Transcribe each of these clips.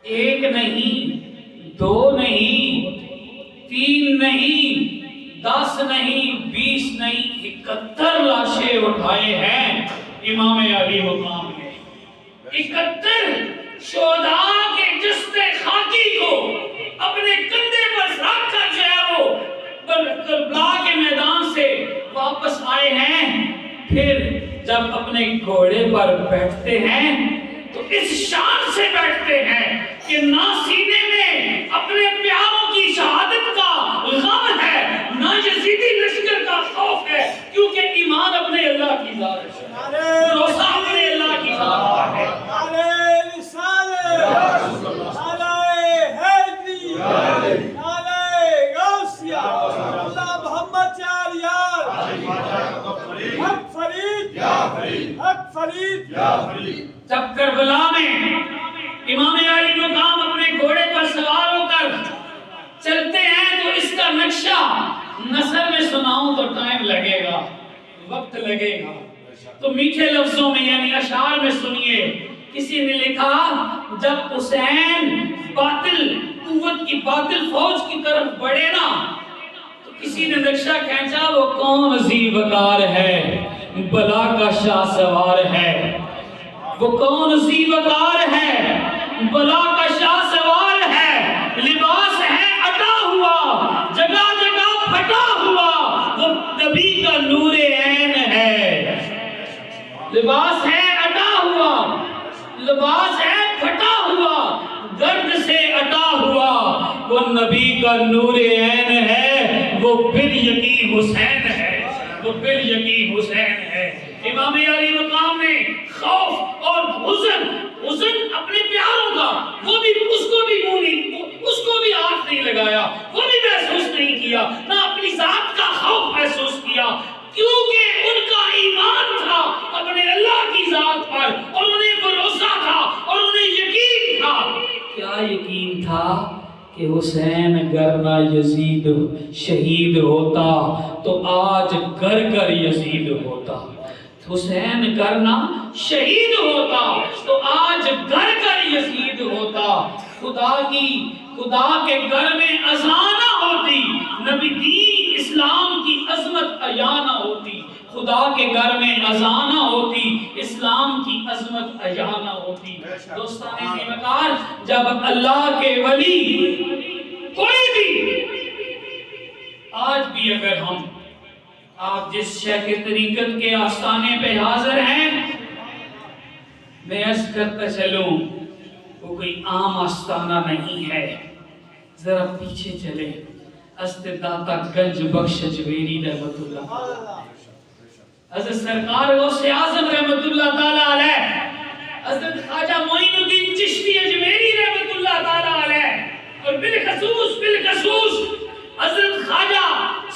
ایک نہیں، دو نہیں، تین نہیں، 10 نہیں، 20 نہیں، 71 لاشیں اٹھائے ہیں امام علی مقام نے۔ 71 شہداء کے جسد خاکی کو اپنے کندھے پر رکھ کر جو ہے وہ کربلا کے میدان سے واپس آئے ہیں۔ پھر جب اپنے گھوڑے پر بیٹھتے ہیں تو اس شان سے بیٹھتے ہیں کہ نہ سینے میں اپنے پیاروں کی شہادت کا غم ہے، نہ یزیدی لشکر کا خوف ہے، کیونکہ ایمان اپنے اللہ کی ذات ہے، بھروسہ اپنے اللہ کی ذات پر ہے۔ جب کربلا میں امام علی مقام اپنے گھوڑے پر سوار ہو کر چلتے ہیں تو اس کا نقشہ نثر میں سناؤں تو ٹائم لگے گا، وقت لگے گا، تو میٹھے لفظوں میں یعنی اشعار میں سنیے۔ کسی نے لکھا جب حسین باطل قوت کی باطل فوج کی طرف بڑھے نا تو کسی نے نقشہ کھینچا وہ کون عظیم وقار ہے، بلا کا شاہ سوار ہے، وہ کون عظیم وقار ہے، بلا کا شاہ سوار ہے، لباس ہے اٹا ہوا جگہ جگہ پھٹا ہوا، وہ نبی کا نور عین ہے، لباس ہے اٹا ہوا، لباس ہے پھٹا ہوا، گرد سے اٹا ہوا، وہ نبی کا نور عین ہے، وہ بال یقین حسین ہے، وہ بال یقین حسین ہے۔ امام علی مقام نے خوف اور حزن اپنے پیاروں کا وہ بھی اس کو بھی منہ نہیں، اس کو بھی ہاتھ نہیں لگایا، وہ بھی محسوس نہیں کیا، نہ اپنی ذات کا خوف محسوس کیا، کیونکہ ان کا ایمان تھا اپنے اللہ کی ذات پر، اور انہیں بھروسہ تھا اور انہیں یقین تھا۔ کیا یقین تھا کہ حسین اگر نہ یزید شہید ہوتا تو آج گھر گھر یزید ہوتا، حسین اگر نہ شہید ہوتا تو آج گھر گھر یزید ہوتا، خدا کے گھر میں اذان نہ ہوتی، نبی دین اسلام کی عظمت عیاں نہ ہوتی، خدا کے گھر میں اذان نہ ہوتی، اسلام کی عظمت عیاں نہ ہوتی۔ دوستان عزیزکار، جب اللہ کے ولی کوئی بھی آج بھی اگر ہم آپ جس شیخ طریقت کے آستانے پہ حاضر ہیں، میں عرض کرتا چلوں وہ کوئی عام آستانہ نہیں ہے، ذرا پیچھے چلے، است داتا گنج بخش جویری رحمت اللہ، حضرت سرکار غوث اعظم رحمت اللہ تعالی علیہ، حضرت خواجہ معین الدین چشتی اجمیری رحمت اللہ تعالی علیہ، اور بالخصوص حضرت خواجہ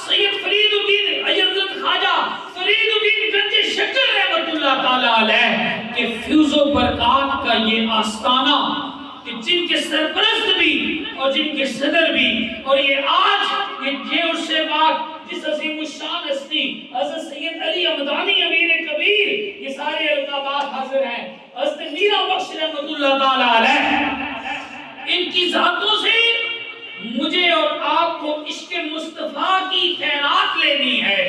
سید فرید الدین، حضرت خواجہ فرید الدین گنج شکر رحمت اللہ تعالی علیہ کہ فیض و برکات کا یہ آستانہ، کہ جن کے سرپرست بھی اور جن کے صدر بھی، اور یہ آج یہ اس سے بات جس عظیم الشان ہستی حضرت سید علی حمدانی امیر کبیر، یہ سارے القابات حاضر ہیں، حضرت میرا بخش رحمت اللہ تعالی علیہ، ان کی ذاتوں سے مجھے اور آپ کو عشق مصطفیٰ کی خیرات لینی ہے،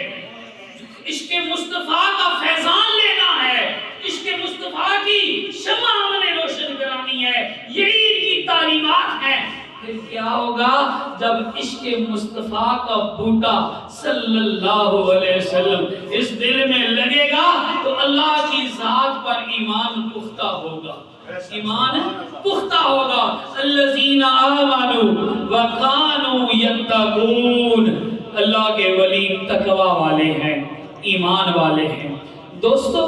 عشق مصطفیٰ کا فیضان لینا ہے، عشق مصطفیٰ کی شمع ہم نے روشن کرانی ہے، یہی ان کی تعلیمات ہیں۔ پھر کیا ہوگا جب عشق مصطفیٰ کا بوٹا صلی اللہ علیہ وسلم اس دل میں لگے گا تو اللہ کی ذات پر ایمان پختہ ہوگا، ایمان پختہ ہوگا۔ الذین آمنوا وکانوا یتقون، اللہ کے ولی تقوی والے ہیں، ایمان والے ہیں۔ دوستو،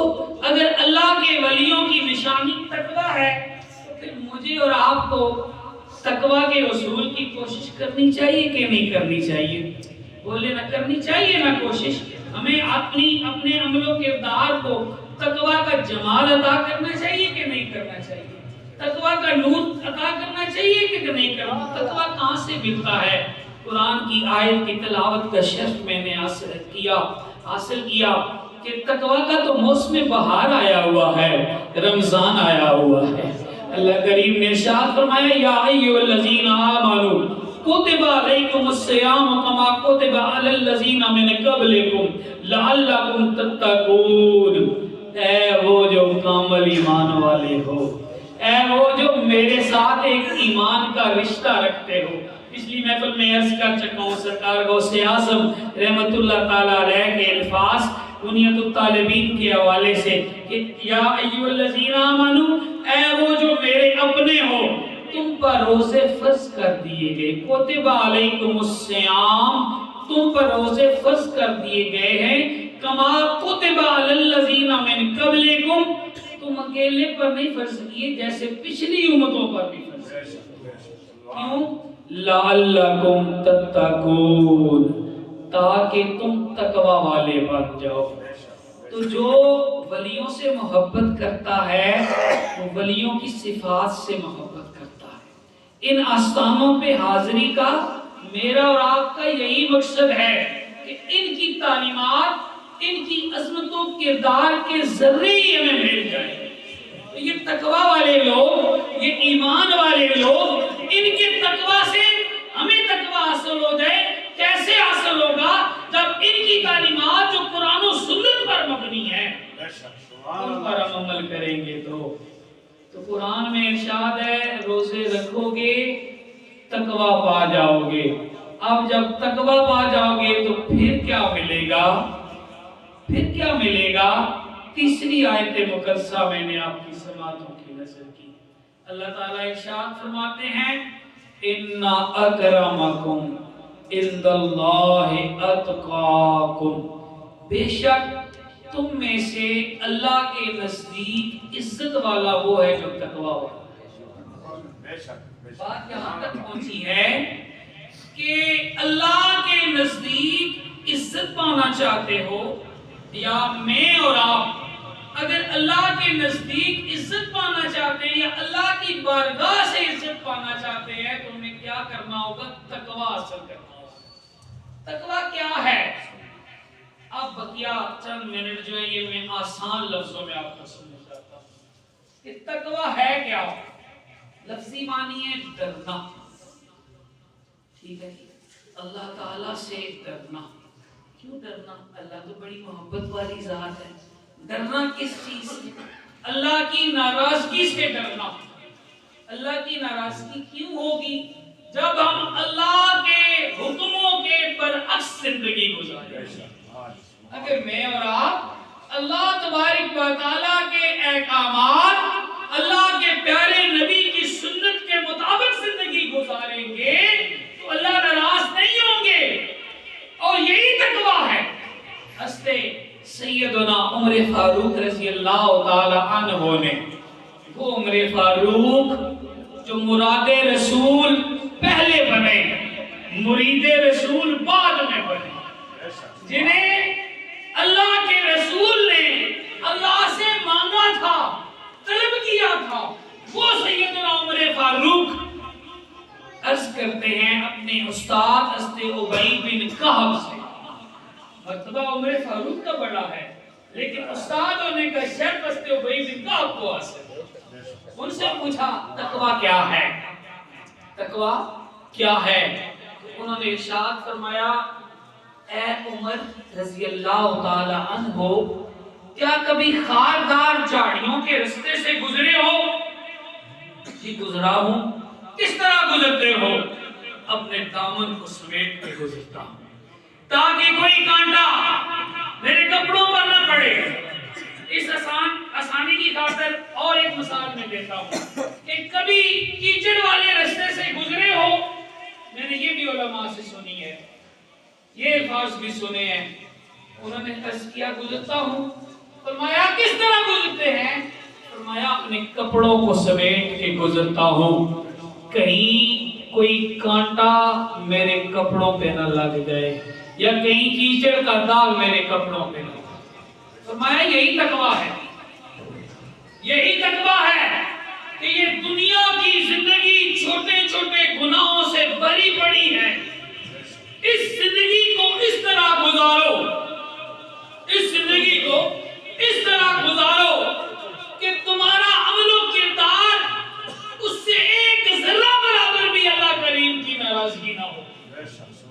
اگر اللہ کے ولیوں کی نشانی تقوی ہے تو پھر مجھے اور آپ کو تقوی کے حصول کی کوشش کرنی چاہیے کہ نہیں کرنی چاہیے؟ بولے نہ کرنی چاہیے نہ کوشش، ہمیں اپنے عمل و کردار کو تقوی کا جمال عطا کرنا چاہیے کہ نہیں کرنا چاہیے؟ تقوی کا نور عطا کرنا چاہیے کہ نہیں کرنا؟ تقوی کہاں سے ملتا ہے؟ قرآن کی آیت کی تلاوت کا شرف میں نے حاصل کیا کہ تقوی کا تو موسم بہار آیا ہوا ہے، رمضان آیا ہوا ہے، اللہ کریم نے ارشاد فرمایا یا ایھا الذین آمنوا کتب علیکم الصیام کما کتب علی الذین من قبلکم لعلکم تتقون۔ اے وہ جو کامل ایمان والے ہو، اے وہ جو میرے ساتھ ایک ایمان کا رشتہ رکھتے ہو۔ پچھلی محفل میں عرض کر چکا ہوں سرکار غوث اعظم رحمت اللہ تعالی علیہ کے الفاظ بنیت الطالبین کے حوالے سے کہ یا ایھا الذین آمنوا، اے وہ جو میرے اپنے ہو، تم پر روزے فرض کر دیے گئے، کتب علیکم الصیام، تم پر روزے فرض کر دیے گئے ہیں، کما کتب علی الذین من قبلکم، تم اکیلے پر نہیں فرض کیے جیسے پچھلی امتوں پر بھی فرض کیے۔ کیوں؟ لعلکم تتقون، تاکہ تم تقوی والے بن جاؤ۔ تو جو ولیوں سے محبت کرتا ہے وہ ولیوں کی صفات سے محبت کرتا ہے۔ ان آستانوں پہ حاضری کا میرا اور آپ کا یہی مقصد ہے کہ ان کی تعلیمات، ان کی عظمت و کردار کے ذریعے ہمیں مل جائے۔ تو یہ تقوی والے لوگ، یہ ایمان والے لوگ، ان کے تقوی سے ہمیں تقوی حاصل ہو جائے۔ کیسے حاصل ہوگا؟ جب ان کی تعلیمات جو قرآن و سنت پر مبنی ہے ان پر ہم عمل کریں گے تو قرآن میں ارشاد ہے روزے رکھو گے تقوی پا جاؤ گے۔ اب جب تقوی پا جاؤ گے تو پھر کیا ملے گا؟ پھر کیا ملے گا؟ تیسری آیت مقدسہ میں نے آپ کی سماعتوں کی نظر کی۔ اللہ تعالیٰ ارشاد فرماتے ہیں ان اکرمکم عند اللہ اتقاکم، بے شک تم میں سے اللہ کے نزدیک عزت والا وہ ہے جو تقوی والا۔ بات یہاں تک پہنچی ہے کہ اللہ کے نزدیک عزت پانا چاہتے ہو، یا میں اور آپ اگر اللہ کے نزدیک عزت پانا چاہتے ہیں یا اللہ کی بارگاہ سے عزت پانا چاہتے ہیں تو ہمیں کیا کرنا ہوگا؟ تقوی حاصل کرنا ہوگا۔ تقوی کیا ہے؟ اب بقیہ چند منٹ جو ہے یہ میں آسان لفظوں میں آپ کو سمجھاتا ہوں کہ تقوی ہے کیا۔ لفظی معنی ہے ڈرنا، ٹھیک ہے، اللہ تعالیٰ سے ڈرنا۔ کیوں ڈرنا؟ اللہ تو بڑی محبت والی ذات ہے۔ ڈرنا کس چیز سے؟ اللہ کی ناراضگی سے ڈرنا۔ اللہ کی ناراضگی کیوں ہوگی؟ جب ہم اللہ کے حکموں کے برعکس زندگی گزاریں۔ اگر میں اور آپ اللہ تبارک و تعالیٰ کے احکامات، اللہ کے پیارے نبی کی سنت کے مطابق زندگی گزاریں گے تو اللہ ناراض نہیں ہوں گے، اور یہی تقویٰ ہے۔ حضرت سیدنا عمر فاروق رضی اللہ تعالی عنہ نے، وہ عمر فاروق جو مراد رسول پہلے بنے، مرید رسول بعد میں بنے، جنہیں اللہ کے رسول نے اللہ سے مانگا تھا، طلب کیا تھا، وہ سیدنا عمر فاروق عرض کرتے ہیں اپنے استاد حضرت ابی بن کعب سے۔ مرتبہ عمر فاروق کا بڑا ہے لیکن استاد ہونے کا شرف حضرت ابی بن کعب کو حاصل ہے۔ ان سے پوچھا تقویٰ کیا ہے؟ تقویٰ کیا ہے؟ انہوں نے ارشاد فرمایا اے عمر رضی اللہ تعالی عنہ، کیا کبھی خاردار جھاڑیوں کے رستے سے گزرے ہو؟ جی گزرا ہوں۔ کس طرح گزرتے ہو؟ اپنے دامن کو سمیٹ کے گزرتا ہوں تاکہ کوئی کانٹا میرے کپڑوں پر نہ پڑے۔ اس آسانی کی خاطر اور ایک مثال میں دیتا ہوں کہ کبھی کیچڑ والے رستے سے گزرے ہو۔ میں نے یہ بھی علماء سے سنی ہے، یہ الفاظ بھی سنے ہیں، انہوں نے عرض کیا گزرتا ہوں۔ فرمایا کس طرح گزرتے ہیں؟ فرمایا اپنے کپڑوں کو سمیٹ کے گزرتا ہوں، کہیں کوئی کانٹا میرے کپڑوں پہ نہ لگ جائے یا کہیں کیچڑ کا داغ میرے کپڑوں پہ نہ لگ۔ فرمایا یہی تقویٰ ہے، یہی تقویٰ ہے کہ یہ دنیا کی زندگی چھوٹے چھوٹے گناہوں سے بری پڑی ہے۔ اس زندگی کو اس طرح گزارو، اس زندگی کو اس طرح گزارو کہ تمہارا عمل و کردار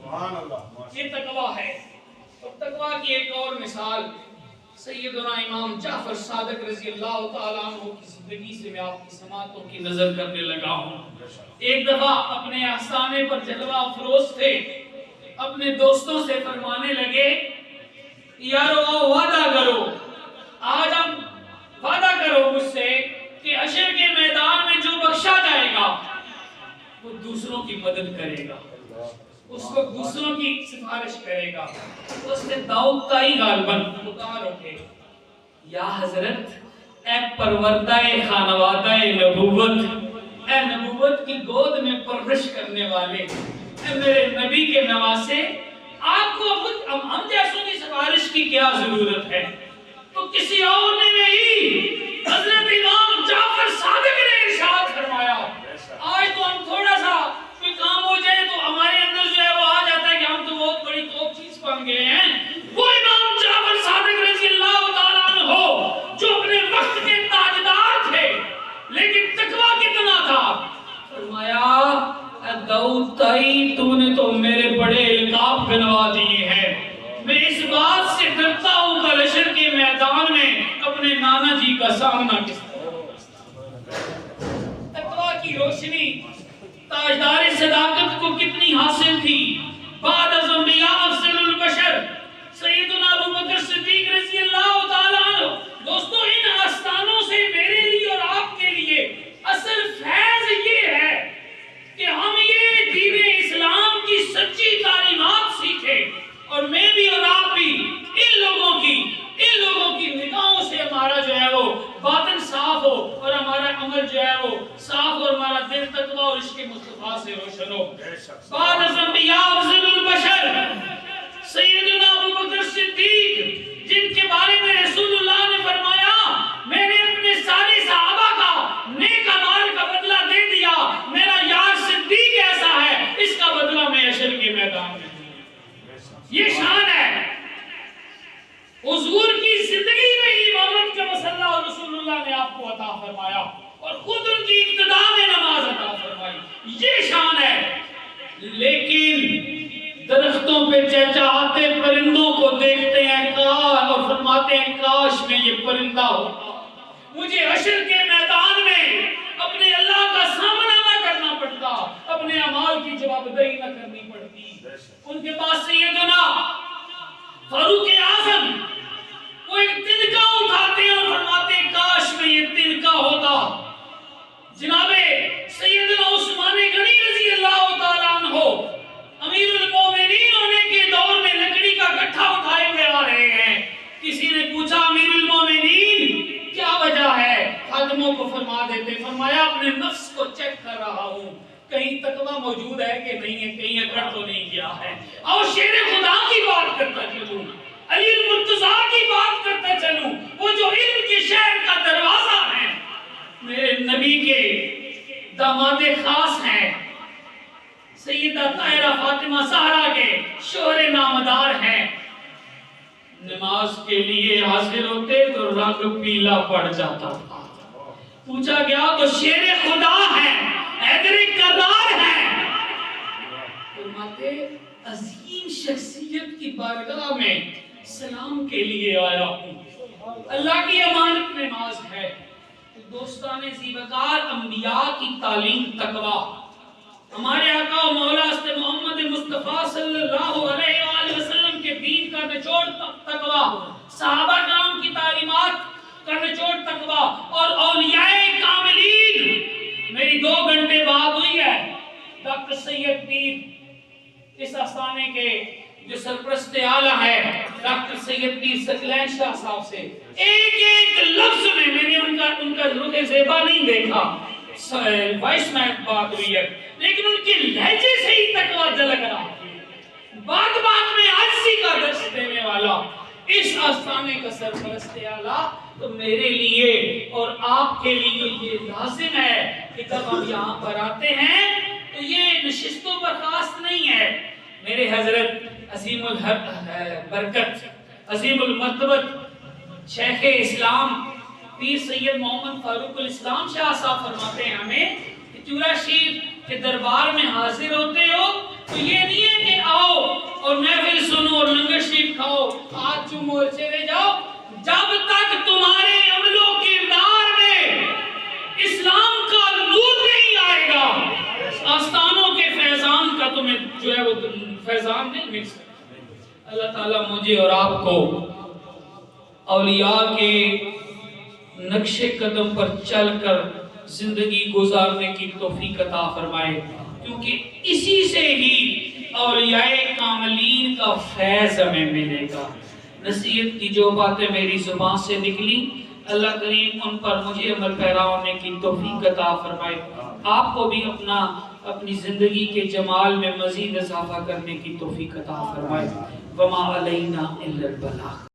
یہ تقویٰ ہے. اور تقویٰ کی ایک اور مثال سیدنا امام جعفر صادق رضی اللہ تعالیٰ عنہ کی زندگی سے میں آپ کی سماعتوں کی نظر کرنے لگا ہوں. ایک دفعہ اپنے آستانے پر جلوہ افروز تھے، اپنے دوستوں سے فرمانے لگے یارو آؤ وعدہ کرو، آج ہم وعدہ کرو مجھ سے کہ حشر کے میدان میں جو بخشا جائے گا وہ دوسروں کی مدد کرے گا، اس وقت دوسروں کی سفارش کرے گا. اس نے داؤد کا ہی غالباً پکار اٹھے، یا حضرت اے پروردہ خانوادہ نبوت، اے نبوت کی گود میں پرورش کرنے والے، اے میرے نبی کے نواسے، آپ کو ہم جیسوں کی سفارش کی کیا ضرورت ہے؟ تو کسی اور نے نہیں، حضرت امام جعفر صادق نے ارشاد فرمایا آج تو ہم تھوڑا سا کوئی کام ہو جائے تو ہمارے اندر جو ہے وہ آ جاتا ہے کہ ہم تو بہت بڑی توپ چیز بن گئے ہیں. وہ امام جعفر صادق رضی اللہ تعالیٰ عنہ ہو جو اپنے وقت کے تاجدار تھے لیکن تقویٰ کتنا تھا، فرمایا اے داؤد تائی تو نے تو میرے بڑے القاب گنوا دیے ہیں، میں اس بات سے ڈرتا ہوں کہ حشر کے میدان میں اپنے نانا جی کا سامنا کس طرح. تقویٰ کی روشنی تاجدار صداقت کو کتنی حاصل تھی. بعد از انبیاء افضل البشر سیدنا ابو بکر صدیق رضی اللہ تعالیٰ عنہ. دوستو ان آستانوں سے میرے لیے اور آپ کے لیے اصل فیض یہ ہے کہ ہم یہ دین اسلام کی سچی تعلیمات سیکھیں، اور میں بھی اور آپ بھی ان لوگوں کی نگاہوں سے ہمارا جو ہے وہ باطن صاف ہو اور ہمارا عمل جو ہے وہ صاف اور ہمارا دل تقویٰ اور عشق مصطفیٰ سے روشن ہو. بعد از انبیاء افضل البشر سیدنا ابو بکر صدیق جن کے بارے میں رسول اللہ نے فرمایا میں نے اپنے سارے صحابہ کا نیک اعمال کا بدلہ دے دیا، میرا یار صدیق ایسا ہے اس کا بدلہ میں حشر کے میدان میں. یہ شان ہے. حضور کی زندگی میں امامت کا مسئلہ اور رسول اللہ نے آپ کو عطا فرمایا اور خود ان کی ابتدا میں نماز عطا فرمائی. یہ شان ہے. لیکن درختوں پہ چہچہاتے پرندوں کو دیکھتے ہیں اور فرماتے ہیں کاش میں یہ پرندہ ہوتا، مجھے حشر کے میدان میں اپنے اللہ کا سامنا نہ کرنا پڑتا، اپنے اعمال کی جوابدہی نہ کرنی پڑتی. ان کے پاس سیدنا فاروق اعظم وہ ایک تنکا اٹھاتے ہیں اور فرماتے ہیں کاش میں یہ تنکا ہوتا. جناب سیدنا عثمان غنی رضی اللہ تعالیٰ عنہ امیر المومنین ہونے کے دور میں لکڑی کا گٹھا اٹھائے ہوئے آ رہے ہیں. کسی نے پوچھا امیر المومنین کیا وجہ ہے؟ خادموں کو فرما دیتے، فرمایا اپنے نفس کو چیک کر رہا ہوں کہیں تقویٰ موجود ہے کہ نہیں ہے، کہیں اکڑ تو نہیں کیا ہے. اور شیر خدا کی بات کرتا چلوں، علی المرتضیٰ کی بات کرتا چلوں، وہ جو علم کے شہر کا دروازہ ہے، میرے نبی کے داماد خاص ہیں، سیدہ طاہرہ فاطمہ زہرا کے شوہر نامدار ہیں. نماز کے لیے حاضر ہوتے تو رنگ پیلا پڑ جاتا تھا. پوچھا گیا تو شیر خدا ہے، حیدر کرار ہے. فرماتے عظیم شخصیت کی بارگاہ میں سلام کے لیے آیا ہوں، اللہ کی امانت میں ناز ہے. دوستان زیوکار انبیاء کی تعلیم تقویٰ، ہمارے آقا و مولا حضرت محمد مصطفیٰ صلی اللہ علیہ وآلہ وسلم کے دین کا نچوڑ تقویٰ، صحابہ کرام کی تعلیمات کا نچوڑ تقویٰ، اور اولیاء کاملین. میری 2 گھنٹے بعد ہوئی ہے ڈاکٹر سید پیر اس آستانے کے جو سرپرست اعلیٰ ہے ڈاکٹر سید پیر سکلین شاہ صاحب سے ایک ایک لفظ میں نے ان کا رخ زیبا نہیں دیکھا، وائس میں بات ہوئی ہے لیکن ان کے لہجے سے ہی تقویٰ جھلک رہا. بات بات میں عاجزی کا درس دینے والا اس آستانے کا سرپرست اعلیٰ. تو میرے لیے اور آپ کے لیے یہ لازم ہے کہ جب ہم یہاں پر آتے ہیں تو یہ نشستوں پر خاص نہیں ہے. میرے حضرت عظیم البرکت عظیم المرتبت شیخ اسلام پیر سید محمد فاروق الاسلام شاہ صاحب فرماتے ہیں ہمیں کہ چورا شریف کے دربار میں حاضر ہوتے ہو تو یہ نہیں ہے کہ آؤ اور محفل سنو اور لنگر شریف کھاؤ، ہاتھ چومو اور چلے جاؤ، جب تک تمہارے عمل و کردار میں اسلام کا نور نہیں آئے گا، آستانوں کے فیضان کا تمہیں جو ہے وہ فیضان نہیں مل سکتا۔ اللہ تعالیٰ مجھے اور آپ کو اولیاء کے نقش قدم پر چل کر زندگی گزارنے کی توفیق عطا فرمائے، کیونکہ اسی سے ہی اولیاء کاملین کا فیض ہمیں ملے گا۔ نصیحت کی جو باتیں میری زبان سے نکلی، اللہ کریم ان پر مجھے عمل پیرا ہونے کی توفیق عطا فرمائے، آپ کو بھی اپنی زندگی کے جمال میں مزید اضافہ کرنے کی توفیق عطا فرمائے۔ وما علینا الا البلاغ۔